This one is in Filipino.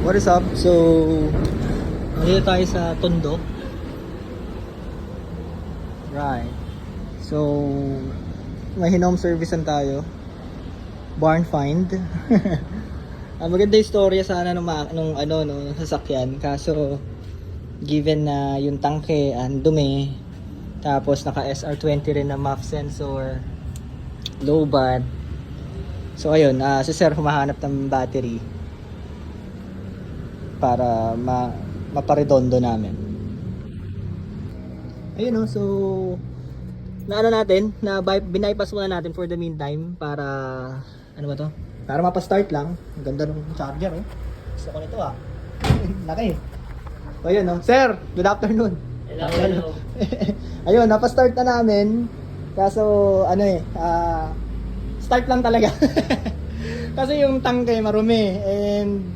What is up? So, nandito tayo sa Tondo. Right. So, may hinome servicean tayo. Barn find. Maganda yung storya sana nung sasakyan. Kaso, given na yung tangke ang dumi, tapos naka SR20 rin na MAF sensor, low bat. So ayun, si Sir humahanap ng battery para maparedondo namin. Ayun so binaypass muna natin for the meantime para ano ba to? Para mapa-start lang. Ang ganda ng charger Gusto ko nito Laki. So ayun Sir, good afternoon. Hello. Ayun, napa-start na namin. Kaso start lang talaga. Kasi yung tangke marumi and